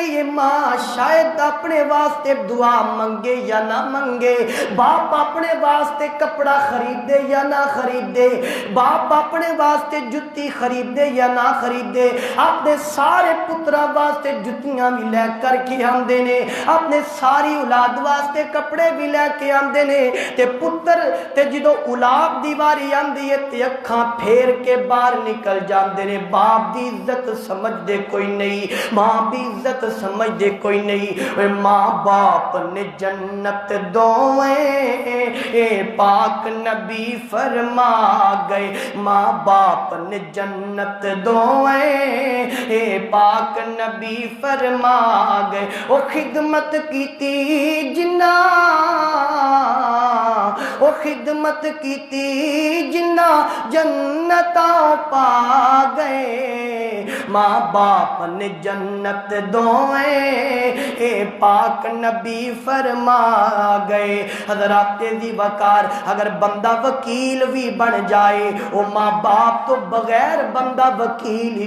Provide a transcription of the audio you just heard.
رہی ہے ماں شاید اپنے واسطے دعا منگے یا نہ منگے، باپ اپنے واسطے کپڑا خریدے یا نہ خریدے، باپ اپنے واسطے جتی خریدے یا نہ خریدے، اپنے سارے پترا واسطے جتیاں بھی لے کر کے آندے نے، اپنے ساری اولاد واسطے کپڑے بھی لے کے آندے نے، تے پتر تے جدو اولاد دی واری آندی ہے تے اکھاں پھیر کے باہر نکل جاندے نے، باپ دی عزت سمجھ دے کوئی نہیں، ماں دی عزت سمجھ دے کوئی نہیں۔ اے ماں باپ نے جنت دوئیں اے پاک نبی فرما گئے، ماں باپ نے جنت دوئیں اے پاک نبی فرما گئے، او خدمت کیتی جنہ، او خدمت کیتی جنہ جنتاں پا گئے، ماں باپ نے جنت دوئیں اے پاک نبی فرما گئے۔ حضرات دی وقار اگر بندہ وکیل بھی بن جائے، او ماں باپ تو بغیر بندہ وکیل